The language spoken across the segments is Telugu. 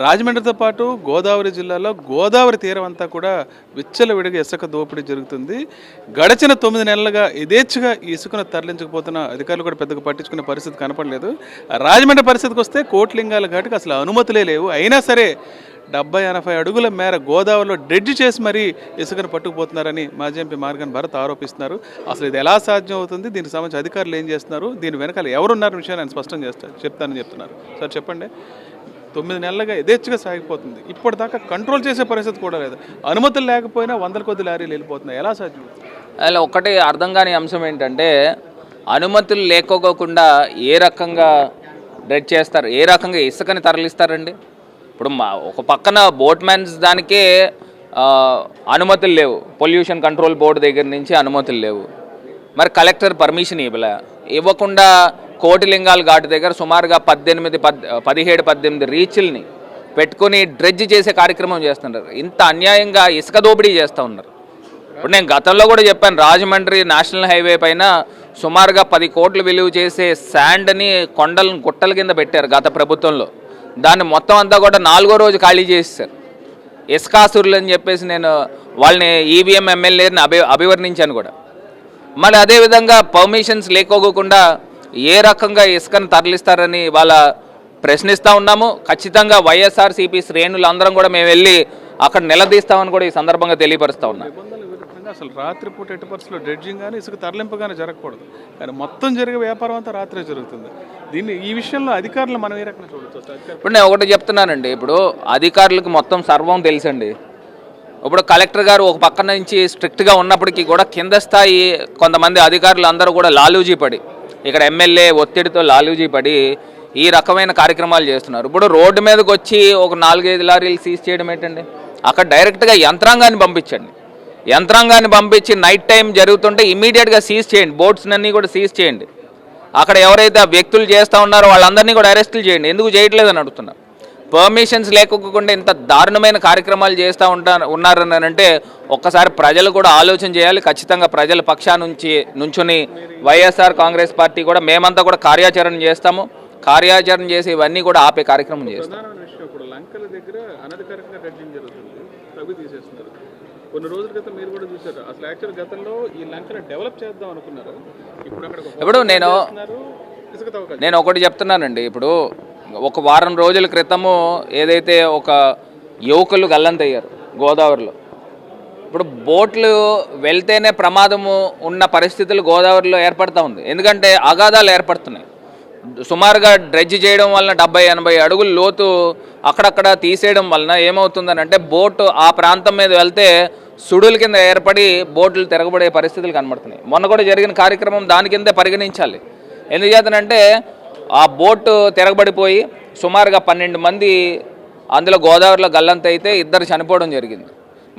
రాజమండ్రితో పాటు గోదావరి జిల్లాలో గోదావరి తీరం అంతా కూడా విచ్చలవిడిగా ఇసుక దోపిడీ జరుగుతుంది. గడిచిన 9 నెలలుగా యథేచ్ఛగా ఈ ఇసుకను తరలించకపోతున్న అధికారులు కూడా పెద్దగా పట్టించుకునే పరిస్థితి కనపడలేదు. రాజమండ్రి పరిస్థితికి వస్తే కోట్లింగాల ఘాటుకి అసలు అనుమతులే లేవు. అయినా సరే 70-80 అడుగుల మేర గోదావరిలో డ్రెడ్జ్ చేసి మరీ ఇసుకను పట్టుకుపోతున్నారని మాజీ ఎంపీ మార్గాన్ భరత్ ఆరోపిస్తున్నారు. అసలు ఇది ఎలా సాధ్యం అవుతుంది, దీనికి సంబంధించి అధికారులు ఏం చేస్తున్నారు, దీని వెనకాల ఎవరున్నారు విషయాన్ని ఆయన స్పష్టం చెప్తానని చెప్తున్నారు. సార్ చెప్పండి. 9 నెలలుగా యథేచ్ఛగా సాగిపోతుంది. ఇప్పటిదాకా కంట్రోల్ చేసే పరిస్థితి కూడా లేదు. అనుమతులు లేకపోయినా 100 కొద్ది లారీలు వెళ్ళిపోతున్నాయి. ఎలా సాధ్యం? అలా ఒకటి అర్థం కాని అంశం ఏంటంటే, అనుమతులు లేకోకుండా ఏ రకంగా డ్రెడ్ చేస్తారు, ఏ రకంగా ఇసుకని తరలిస్తారండి? ఇప్పుడు ఒక పక్కన బోట్ మ్యాన్స్ దానికే అనుమతులు లేవు, పొల్యూషన్ కంట్రోల్ బోర్డు దగ్గర నుంచి అనుమతులు లేవు. మరి కలెక్టర్ పర్మిషన్ ఇవ్వకుండా కోటిలింగాల ఘాటు దగ్గర సుమారుగా 17-18 రీచ్ల్ని పెట్టుకుని డ్రెడ్జ్ చేసే కార్యక్రమం చేస్తున్నారు. ఇంత అన్యాయంగా ఇసుక దోపిడీ చేస్తూ ఉన్నారు. ఇప్పుడు నేను గతంలో కూడా చెప్పాను, రాజమండ్రి నేషనల్ హైవే పైన సుమారుగా 10 కోట్లు విలువ చేసే శాండ్ని కొండలను గుట్టల కింద పెట్టారు గత ప్రభుత్వంలో. దాన్ని మొత్తం అంతా కూడా 4వ రోజు ఖాళీ చేసేసారు. ఇసుకాసురులు అని చెప్పేసి నేను వాళ్ళని ఈవీఎం ఎమ్మెల్యేని అభివర్ణించాను కూడా. మళ్ళీ అదేవిధంగా పర్మిషన్స్ లేకోకుండా ఏ రకంగా ఇసుకను తరలిస్తారని వాళ్ళ ప్రశ్నిస్తూ ఉన్నాము. ఖచ్చితంగా వైఎస్ఆర్సీపీ శ్రేణులు అందరం కూడా మేము వెళ్ళి అక్కడ నిలదీస్తామని కూడా ఈ సందర్భంగా తెలియపరుస్తూ ఉన్నాం. అసలు రాత్రిపూట ఎట్టి పరిస్థితుల్లో డ్రెడ్జింగ్ కానీ ఇసుక తరలింపు కానీ జరగకూడదు, కానీ మొత్తం జరిగే వ్యాపారం అంతా రాత్రే జరుగుతుంది. ఈ విషయంలో అధికారులు మనం ఏ రకంగా చూడవచ్చు? ఇప్పుడు నేను ఒకటి చెప్తున్నానండి, ఇప్పుడు అధికారులకు మొత్తం సర్వం తెలుసండి. ఇప్పుడు కలెక్టర్ గారు ఒక పక్క నుంచి స్ట్రిక్ట్గా ఉన్నప్పటికీ కూడా కింద స్థాయి కొంతమంది అధికారులు అందరూ కూడా లాలూజీ పడి, ఇక్కడ ఎమ్మెల్యే ఒత్తిడితో లాలూజీ పడి ఈ రకమైన కార్యక్రమాలు చేస్తున్నారు. ఇప్పుడు రోడ్డు మీదకి వచ్చి ఒక 4-5 లారీలు సీజ్ చేయడం ఏంటండి? అక్కడ డైరెక్ట్గా యంత్రాంగాన్ని పంపించి నైట్ టైం జరుగుతుంటే ఇమీడియట్గా సీజ్ చేయండి, బోట్స్ అన్నీ కూడా సీజ్ చేయండి. అక్కడ ఎవరైతే ఆ వ్యక్తులు చేస్తూ ఉన్నారో వాళ్ళందరినీ కూడా అరెస్టులు చేయండి. ఎందుకు చేయట్లేదని అడుగుతున్నా. పర్మిషన్స్ లేకోకుండా ఇంత దారుణమైన కార్యక్రమాలు చేస్తూ ఉన్నారని అంటే ఒక్కసారి ప్రజలు కూడా ఆలోచన చేయాలి. ఖచ్చితంగా ప్రజల నుంచుని వైఎస్ఆర్ కాంగ్రెస్ పార్టీ కూడా మేమంతా కూడా కార్యాచరణ చేస్తాము. కార్యాచరణ చేసి ఇవన్నీ కూడా ఆపే కార్యక్రమం చేస్తాం. కొన్ని రోజుల క్రితం మీరు కూడా చూసారు. అసలు యాక్చువల్ గతంలో ఈ లంకను డెవలప్ చేద్దాం అనుకున్నారు. ఇప్పుడు నేను ఒకటి చెప్తున్నానండి. ఇప్పుడు ఒక వారం రోజుల క్రితము ఏదైతే ఒక యువకులు గల్లంతయ్యారు గోదావరిలో. ఇప్పుడు బోట్లు వెళ్తేనే ప్రమాదము ఉన్న పరిస్థితులు గోదావరిలో ఏర్పడుతూ ఉంది. ఎందుకంటే అగాధాలు ఏర్పడుతున్నాయి. సుమారుగా డ్రెడ్జ్ చేయడం వలన 70-80 అడుగుల లోతు అక్కడక్కడ తీసేయడం వలన ఏమవుతుందని అంటే బోటు ఆ ప్రాంతం మీద వెళ్తే సుడుల కింద ఏర్పడి బోట్లు తిరగబడే పరిస్థితులు కనబడుతున్నాయి. మొన్న కూడా జరిగిన కార్యక్రమం దాని కిందే పరిగణించాలి. ఎందుచేతనంటే ఆ బోటు తిరగబడిపోయి సుమారుగా 12 మంది అందులో గోదావరిలో గల్లంత అయితే 2 చనిపోవడం జరిగింది.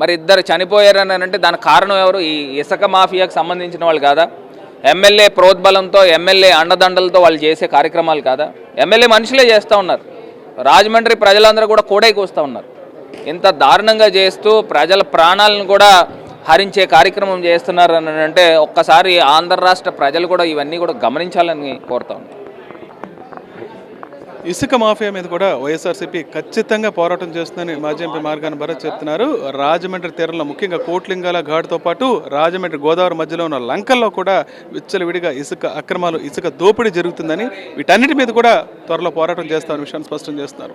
మరి 2 చనిపోయారని అంటే దానికి కారణం ఎవరు? ఈ ఇసుక మాఫియాకు సంబంధించిన వాళ్ళు కాదా? ఎమ్మెల్యే ప్రోద్బలంతో, ఎమ్మెల్యే అండదండలతో వాళ్ళు చేసే కార్యక్రమాలు కాదా? ఎమ్మెల్యే మనుషులే చేస్తూ ఉన్నారు. రాజమండ్రి ప్రజలందరూ కూడా కోడైకి వస్తూ ఉన్నారు. ఇంత దారుణంగా చేస్తూ ప్రజల ప్రాణాలను కూడా హరించే కార్యక్రమం చేస్తున్నారు అని అంటే ఒక్కసారి ఆంధ్ర రాష్ట్ర ప్రజలు కూడా ఇవన్నీ కూడా గమనించాలని కోరుతా ఉన్నారు. ఇసుక మాఫియా మీద కూడా వైఎస్ఆర్సీపీ ఖచ్చితంగా పోరాటం చేస్తుందని మాజీ ఎంపీ మార్గాన్ భరత్ చెప్తున్నారు. రాజమండ్రి తీరంలో ముఖ్యంగా కోట్లింగాల ఘాటుతో పాటు రాజమండ్రి గోదావరి మధ్యలో ఉన్న లంకల్లో కూడా విచ్చలవిడిగా ఇసుక అక్రమాలు, ఇసుక దోపిడీ జరుగుతుందని, వీటన్నిటి మీద కూడా త్వరలో పోరాటం చేస్తామని విషయాన్ని స్పష్టం చేస్తున్నారు.